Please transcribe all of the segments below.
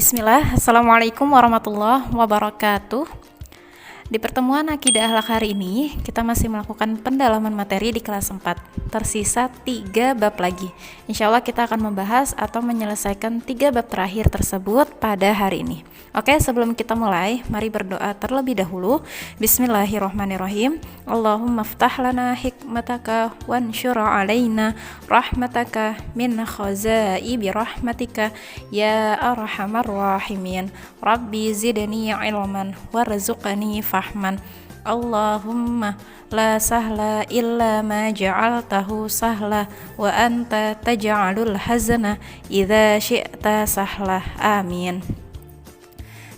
Bismillah, Assalamualaikum warahmatullahi wabarakatuh. Di pertemuan Akidah Akhlak hari ini, kita masih melakukan pendalaman materi di kelas 4. Tersisa 3 bab lagi. Insya Allah kita akan membahas atau menyelesaikan 3 bab terakhir tersebut pada hari ini. Oke, sebelum kita mulai, mari berdoa terlebih dahulu. Bismillahirrahmanirrahim. Allahumma ftah lana hikmataka wansyur alaina rahmataka min khazaibi rahmatika ya arhamar rahimin. Rabbi zidni ilman warzuqni fahman. Allahumma la sahla illa ma ja'altahu sahla wa anta taj'alul hazana idza syi'ta sahla. Amin.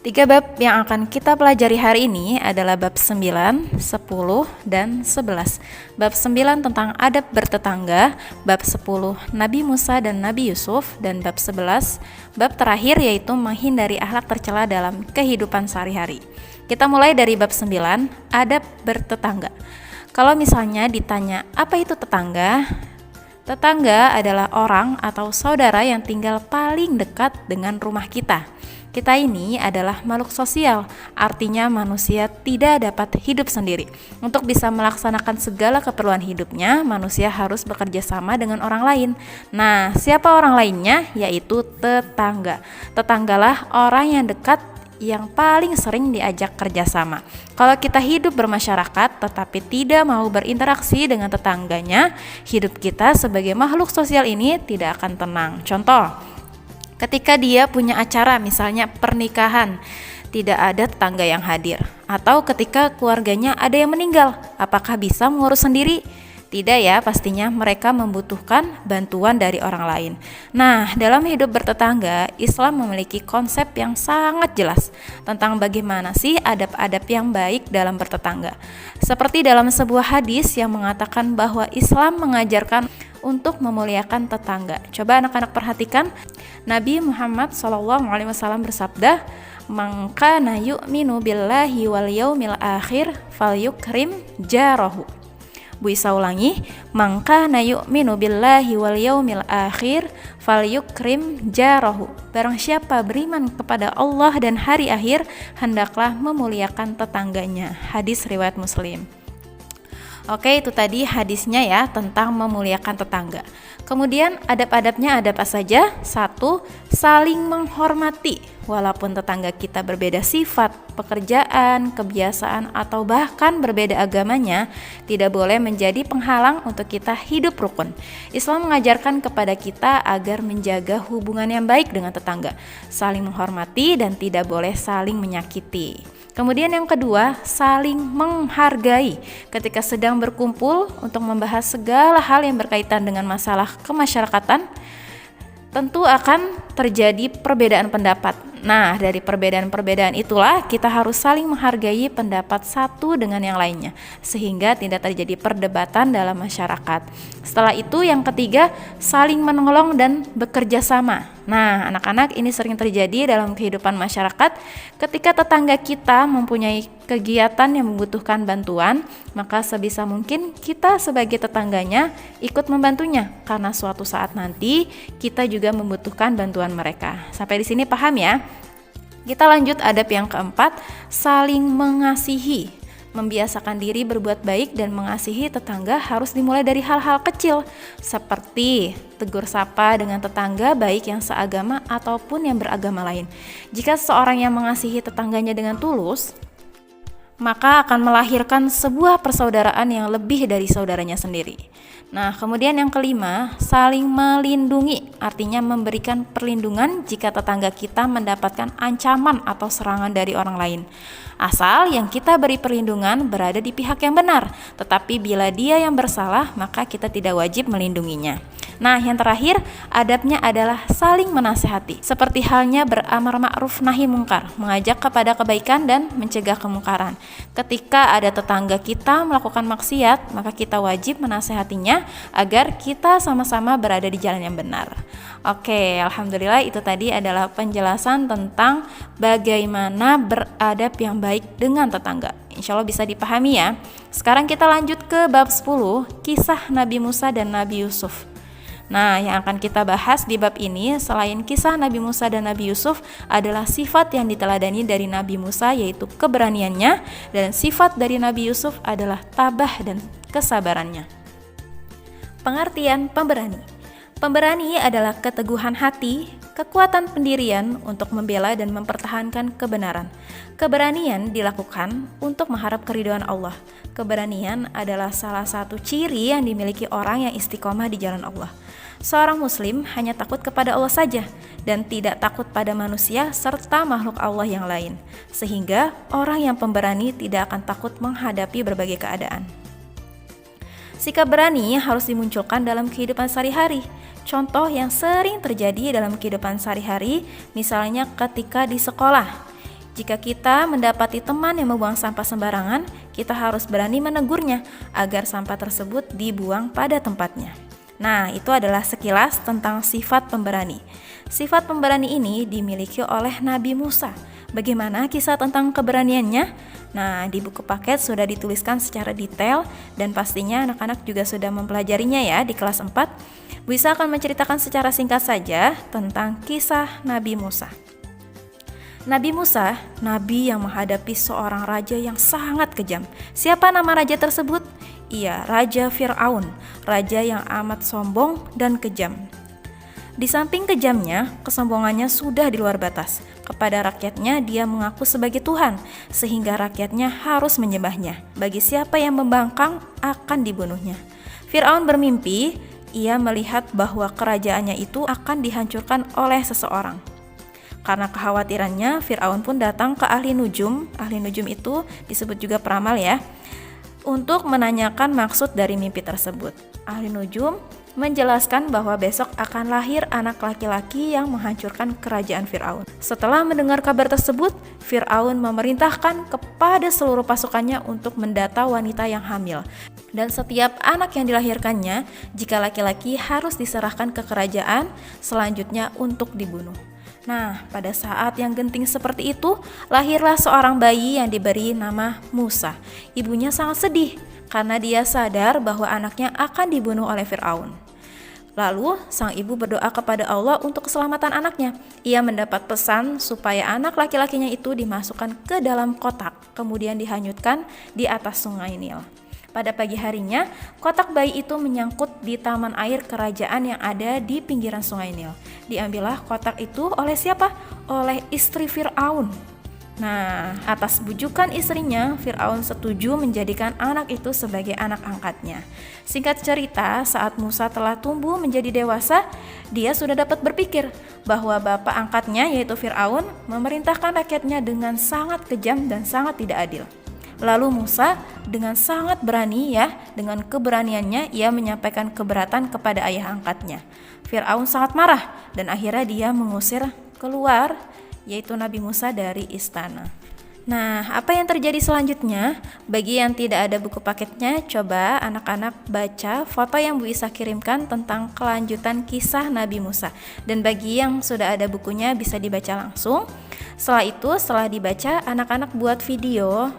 3 bab yang akan kita pelajari hari ini adalah bab 9, 10, dan 11. Bab 9 tentang adab bertetangga, bab 10 Nabi Musa dan Nabi Yusuf, dan bab 11 bab terakhir yaitu menghindari akhlak tercela dalam kehidupan sehari-hari. Kita mulai dari bab 9, adab bertetangga. Kalau misalnya ditanya apa itu tetangga? Tetangga adalah orang atau saudara yang tinggal paling dekat dengan rumah kita. Kita ini adalah makhluk sosial, artinya manusia tidak dapat hidup sendiri. Untuk bisa melaksanakan segala keperluan hidupnya, manusia harus bekerja sama dengan orang lain. Nah, siapa orang lainnya? Yaitu tetangga. Tetanggalah orang yang dekat yang paling sering diajak kerjasama. Kalau kita hidup bermasyarakat tetapi tidak mau berinteraksi dengan tetangganya, hidup kita sebagai makhluk sosial ini tidak akan tenang. Contoh, ketika dia punya acara misalnya pernikahan, tidak ada tetangga yang hadir. Atau ketika keluarganya ada yang meninggal, apakah bisa mengurus sendiri? Tidak ya, pastinya mereka membutuhkan bantuan dari orang lain. Nah, dalam hidup bertetangga, Islam memiliki konsep yang sangat jelas tentang bagaimana sih adab-adab yang baik dalam bertetangga. Seperti dalam sebuah hadis yang mengatakan bahwa Islam mengajarkan untuk memuliakan tetangga. Coba anak-anak perhatikan, Nabi Muhammad SAW bersabda, "Man kana yu'minu billahi wal yaumil akhir falyukrim jarahu." Bu Isa ulangi, "Man kana yu'minu billahi wal yaumil akhir falyukrim jarahu." Barang siapa beriman kepada Allah dan hari akhir, hendaklah memuliakan tetangganya. Hadis riwayat Muslim. Oke, itu tadi hadisnya ya tentang memuliakan tetangga. Kemudian adab-adabnya ada apa saja? 1. Saling menghormati. Walaupun tetangga kita berbeda sifat, pekerjaan, kebiasaan, atau bahkan berbeda agamanya, tidak boleh menjadi penghalang untuk kita hidup rukun. Islam mengajarkan kepada kita agar menjaga hubungan yang baik dengan tetangga, saling menghormati dan tidak boleh saling menyakiti. Kemudian yang kedua, saling menghargai. Ketika sedang berkumpul untuk membahas segala hal yang berkaitan dengan masalah kemasyarakatan, tentu akan terjadi perbedaan pendapat. Nah, dari perbedaan-perbedaan itulah kita harus saling menghargai pendapat satu dengan yang lainnya, sehingga tidak terjadi perdebatan dalam masyarakat. Setelah itu yang ketiga, saling menolong dan bekerja sama. Nah, anak-anak, ini sering terjadi dalam kehidupan masyarakat. Ketika tetangga kita mempunyai kegiatan yang membutuhkan bantuan, maka sebisa mungkin kita sebagai tetangganya ikut membantunya, karena suatu saat nanti kita juga membutuhkan bantuan mereka. Sampai di sini paham ya? Kita lanjut adab yang keempat, saling mengasihi. Membiasakan diri berbuat baik dan mengasihi tetangga harus dimulai dari hal-hal kecil, seperti tegur sapa dengan tetangga baik yang seagama ataupun yang beragama lain. Jika seseorang yang mengasihi tetangganya dengan tulus, maka akan melahirkan sebuah persaudaraan yang lebih dari saudaranya sendiri. Nah, kemudian yang kelima, saling melindungi, artinya memberikan perlindungan jika tetangga kita mendapatkan ancaman atau serangan dari orang lain. Asal yang kita beri perlindungan berada di pihak yang benar, tetapi bila dia yang bersalah, maka kita tidak wajib melindunginya. Nah, yang terakhir, adabnya adalah saling menasehati. Seperti halnya beramar ma'ruf nahi mungkar, mengajak kepada kebaikan dan mencegah kemungkaran. Ketika ada tetangga kita melakukan maksiat, maka kita wajib menasehatinya agar kita sama-sama berada di jalan yang benar. Oke, alhamdulillah itu tadi adalah penjelasan tentang bagaimana beradab yang baik dengan tetangga. Insya Allah bisa dipahami ya. Sekarang kita lanjut ke bab 10, kisah Nabi Musa dan Nabi Yusuf. Nah, yang akan kita bahas di bab ini selain kisah Nabi Musa dan Nabi Yusuf adalah sifat yang diteladani dari Nabi Musa, yaitu keberaniannya, dan sifat dari Nabi Yusuf adalah tabah dan kesabarannya. Pengertian pemberani. Pemberani adalah keteguhan hati, kekuatan pendirian untuk membela dan mempertahankan kebenaran. Keberanian dilakukan untuk mengharap keridhaan Allah. Keberanian adalah salah satu ciri yang dimiliki orang yang istiqomah di jalan Allah. Seorang muslim hanya takut kepada Allah saja dan tidak takut pada manusia serta makhluk Allah yang lain. Sehingga orang yang pemberani tidak akan takut menghadapi berbagai keadaan. Sikap berani harus dimunculkan dalam kehidupan sehari-hari. Contoh yang sering terjadi dalam kehidupan sehari-hari, misalnya ketika di sekolah. Jika kita mendapati teman yang membuang sampah sembarangan, kita harus berani menegurnya agar sampah tersebut dibuang pada tempatnya. Nah, itu adalah sekilas tentang sifat pemberani. Sifat pemberani ini dimiliki oleh Nabi Musa. Bagaimana kisah tentang keberaniannya? Nah, di buku paket sudah dituliskan secara detail dan pastinya anak-anak juga sudah mempelajarinya ya di kelas 4. Bu Isa akan menceritakan secara singkat saja tentang kisah Nabi Musa. Nabi Musa, nabi yang menghadapi seorang raja yang sangat kejam. Siapa nama raja tersebut? Iya, Raja Fir'aun, raja yang amat sombong dan kejam. Di samping kejamnya, kesombongannya sudah di luar batas. Kepada rakyatnya dia mengaku sebagai Tuhan, sehingga rakyatnya harus menyembahnya. Bagi siapa yang membangkang, akan dibunuhnya. Fir'aun bermimpi, ia melihat bahwa kerajaannya itu akan dihancurkan oleh seseorang. Karena kekhawatirannya, Fir'aun pun datang ke ahli nujum. Ahli nujum itu disebut juga peramal ya, untuk menanyakan maksud dari mimpi tersebut. Ahli nujum menjelaskan bahwa besok akan lahir anak laki-laki yang menghancurkan kerajaan Fir'aun. Setelah mendengar kabar tersebut, Fir'aun memerintahkan kepada seluruh pasukannya untuk mendata wanita yang hamil. Dan setiap anak yang dilahirkannya, jika laki-laki harus diserahkan ke kerajaan, selanjutnya untuk dibunuh. Nah, pada saat yang genting seperti itu, lahirlah seorang bayi yang diberi nama Musa. Ibunya sangat sedih karena dia sadar bahwa anaknya akan dibunuh oleh Fir'aun. Lalu, sang ibu berdoa kepada Allah untuk keselamatan anaknya. Ia mendapat pesan supaya anak laki-lakinya itu dimasukkan ke dalam kotak, kemudian dihanyutkan di atas sungai Nil. Pada pagi harinya, kotak bayi itu menyangkut di taman air kerajaan yang ada di pinggiran sungai Nil. Diambillah kotak itu oleh siapa? Oleh istri Fir'aun. Nah, atas bujukan istrinya, Fir'aun setuju menjadikan anak itu sebagai anak angkatnya. Singkat cerita, saat Musa telah tumbuh menjadi dewasa, dia sudah dapat berpikir bahwa bapak angkatnya yaitu Fir'aun memerintahkan rakyatnya dengan sangat kejam dan sangat tidak adil. Lalu Musa dengan sangat berani dengan keberaniannya ia menyampaikan keberatan kepada ayah angkatnya. Fir'aun sangat marah dan akhirnya dia mengusir keluar yaitu Nabi Musa dari istana. Nah, apa yang terjadi selanjutnya? Bagi yang tidak ada buku paketnya, coba anak-anak baca foto yang Bu Isa kirimkan tentang kelanjutan kisah Nabi Musa. Dan bagi yang sudah ada bukunya bisa dibaca langsung. Setelah itu, setelah dibaca, anak-anak buat video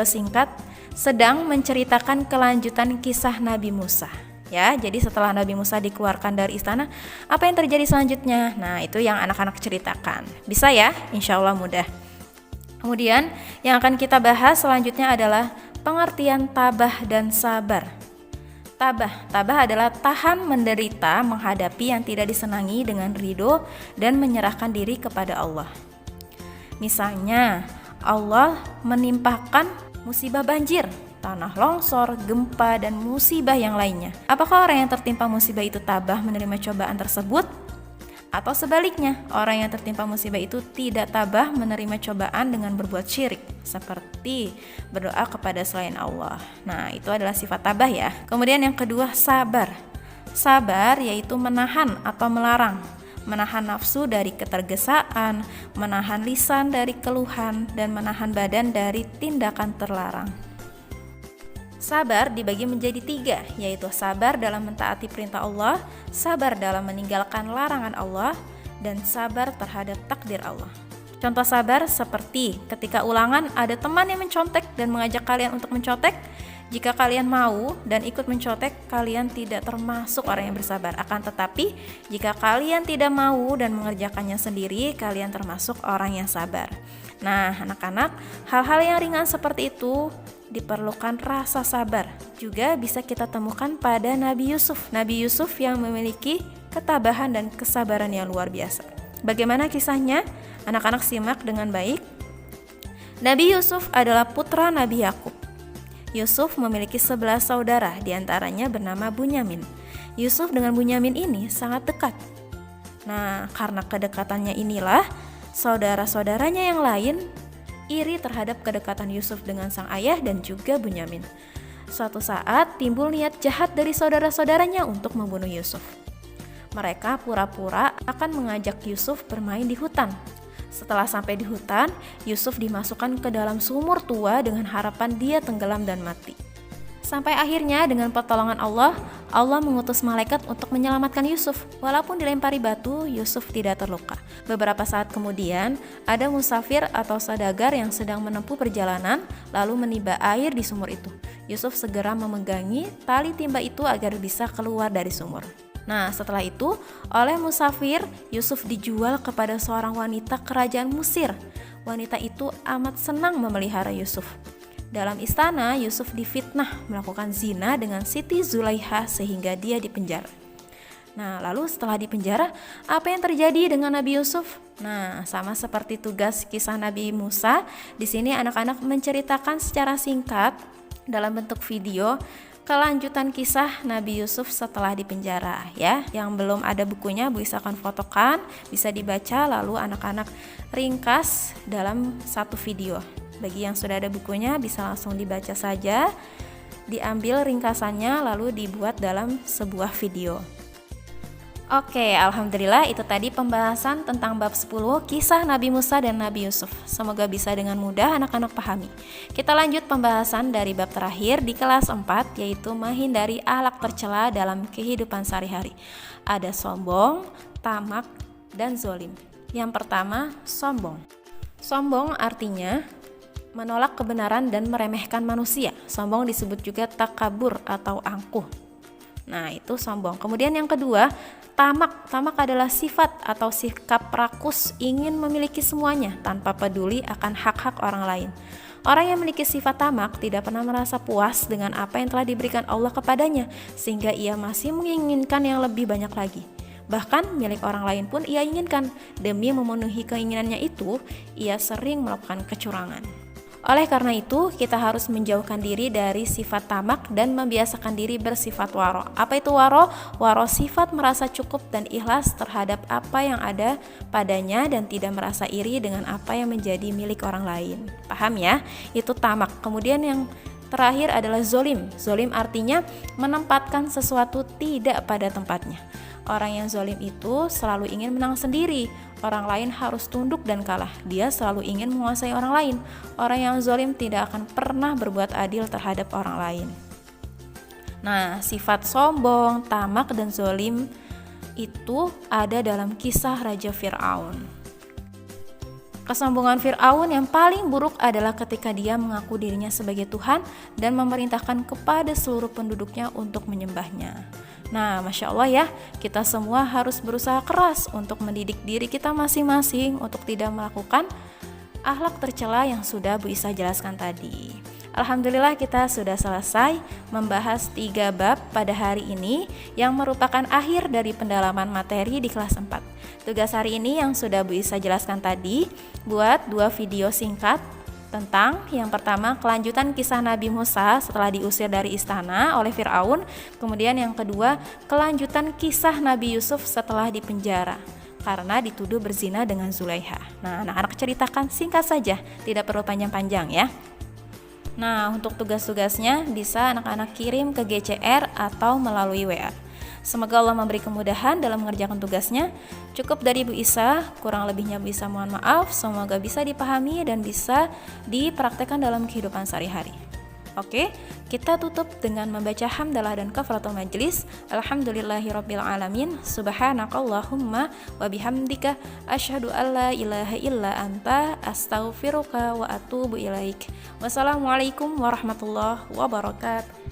singkat sedang menceritakan kelanjutan kisah Nabi Musa. Ya, jadi setelah Nabi Musa dikeluarkan dari istana, apa yang terjadi selanjutnya? Nah, itu yang anak-anak ceritakan. Bisa ya? Insya Allah mudah. Kemudian yang akan kita bahas selanjutnya adalah pengertian tabah dan sabar. Tabah adalah tahan menderita menghadapi yang tidak disenangi dengan ridho dan menyerahkan diri kepada Allah. Misalnya, Allah menimpakan musibah banjir, tanah longsor, gempa, dan musibah yang lainnya. Apakah orang yang tertimpa musibah itu tabah menerima cobaan tersebut? Atau sebaliknya, orang yang tertimpa musibah itu tidak tabah menerima cobaan dengan berbuat syirik, seperti berdoa kepada selain Allah. Nah, itu adalah sifat tabah ya. Kemudian yang kedua, sabar. Sabar yaitu menahan atau melarang. Menahan nafsu dari ketergesaan, menahan lisan dari keluhan, dan menahan badan dari tindakan terlarang. Sabar dibagi menjadi 3, yaitu sabar dalam mentaati perintah Allah, sabar dalam meninggalkan larangan Allah, dan sabar terhadap takdir Allah. Contoh sabar seperti ketika ulangan ada teman yang mencontek dan mengajak kalian untuk mencontek, Jika kalian mau dan ikut mencontek, kalian tidak termasuk orang yang bersabar. Akan tetapi, jika kalian tidak mau dan mengerjakannya sendiri, kalian termasuk orang yang sabar. Nah, anak-anak, hal-hal yang ringan seperti itu diperlukan rasa sabar. Juga bisa kita temukan pada Nabi Yusuf. Nabi Yusuf yang memiliki ketabahan dan kesabaran yang luar biasa. Bagaimana kisahnya? Anak-anak simak dengan baik. Nabi Yusuf adalah putra Nabi Yakub. Yusuf memiliki 11 saudara, diantaranya bernama Bunyamin. Yusuf dengan Bunyamin ini sangat dekat. Nah, karena kedekatannya inilah, saudara-saudaranya yang lain iri terhadap kedekatan Yusuf dengan sang ayah dan juga Bunyamin. Suatu saat timbul niat jahat dari saudara-saudaranya untuk membunuh Yusuf. Mereka pura-pura akan mengajak Yusuf bermain di hutan. Setelah sampai di hutan, Yusuf dimasukkan ke dalam sumur tua dengan harapan dia tenggelam dan mati. Sampai akhirnya dengan pertolongan Allah, Allah mengutus malaikat untuk menyelamatkan Yusuf. Walaupun dilempari batu, Yusuf tidak terluka. Beberapa saat kemudian, ada musafir atau saudagar yang sedang menempuh perjalanan, lalu menimba air di sumur itu. Yusuf segera memegangi tali timba itu agar bisa keluar dari sumur. Nah, setelah itu, oleh musafir, Yusuf dijual kepada seorang wanita kerajaan Mesir. Wanita itu amat senang memelihara Yusuf. Dalam istana, Yusuf difitnah melakukan zina dengan Siti Zulaiha sehingga dia dipenjara. Nah, lalu setelah dipenjara, apa yang terjadi dengan Nabi Yusuf? Nah, sama seperti tugas kisah Nabi Musa, di sini anak-anak menceritakan secara singkat dalam bentuk video kelanjutan kisah Nabi Yusuf setelah dipenjara ya. Yang belum ada bukunya, Bu Isa akan fotokan, bisa dibaca lalu anak-anak ringkas dalam satu video. Bagi yang sudah ada bukunya bisa langsung dibaca saja, diambil ringkasannya lalu dibuat dalam sebuah video. Oke, alhamdulillah itu tadi pembahasan tentang bab 10 kisah Nabi Musa dan Nabi Yusuf. Semoga bisa dengan mudah anak-anak pahami. Kita lanjut pembahasan dari bab terakhir di kelas 4, yaitu menghindari akhlak tercela dalam kehidupan sehari-hari. Ada sombong, tamak, dan zolim. Yang pertama, sombong. Sombong artinya menolak kebenaran dan meremehkan manusia. Sombong disebut juga takabur atau angkuh. Nah, itu sombong. Kemudian yang kedua, tamak. Tamak adalah sifat atau sikap rakus ingin memiliki semuanya tanpa peduli akan hak-hak orang lain. Orang yang memiliki sifat tamak tidak pernah merasa puas dengan apa yang telah diberikan Allah kepadanya, sehingga ia masih menginginkan yang lebih banyak lagi. Bahkan milik orang lain pun ia inginkan. Demi memenuhi keinginannya itu, ia sering melakukan kecurangan. Oleh karena itu, kita harus menjauhkan diri dari sifat tamak dan membiasakan diri bersifat waro. Apa itu waro? Waro sifat merasa cukup dan ikhlas terhadap apa yang ada padanya dan tidak merasa iri dengan apa yang menjadi milik orang lain. Paham ya? Itu tamak. Kemudian yang terakhir adalah zolim. Zolim artinya menempatkan sesuatu tidak pada tempatnya. Orang yang zolim itu selalu ingin menang sendiri. Orang lain harus tunduk dan kalah. Dia selalu ingin menguasai orang lain. Orang yang zolim tidak akan pernah berbuat adil terhadap orang lain. Nah, sifat sombong, tamak, dan zolim itu ada dalam kisah Raja Fir'aun. Kesombongan Fir'aun yang paling buruk adalah ketika dia mengaku dirinya sebagai Tuhan dan memerintahkan kepada seluruh penduduknya untuk menyembahnya. Nah, Masya Allah ya, kita semua harus berusaha keras untuk mendidik diri kita masing-masing untuk tidak melakukan akhlak tercela yang sudah Bu Isa jelaskan tadi. Alhamdulillah kita sudah selesai membahas 3 bab pada hari ini yang merupakan akhir dari pendalaman materi di kelas 4. Tugas hari ini yang sudah Bu Isa jelaskan tadi, buat 2 video singkat tentang yang pertama kelanjutan kisah Nabi Musa setelah diusir dari istana oleh Fir'aun. Kemudian yang kedua kelanjutan kisah Nabi Yusuf setelah dipenjara karena dituduh berzina dengan Zulaiha. Nah, anak-anak ceritakan singkat saja, tidak perlu panjang-panjang ya. Nah, untuk tugas-tugasnya bisa anak-anak kirim ke GCR atau melalui WA. Semoga Allah memberi kemudahan dalam mengerjakan tugasnya. Cukup dari Bu Isa, kurang lebihnya Bu Isa mohon maaf. Semoga bisa dipahami dan bisa dipraktekkan dalam kehidupan sehari-hari. Oke, kita tutup dengan membaca hamdalah dan kafaratul majlis. Alhamdulillahirabbil alamin. Subhanakallahumma wa bihamdika asyhadu alla ilaha illa anta astaghfiruka wa atubu ilaik. Wassalamualaikum warahmatullahi wabarakatuh.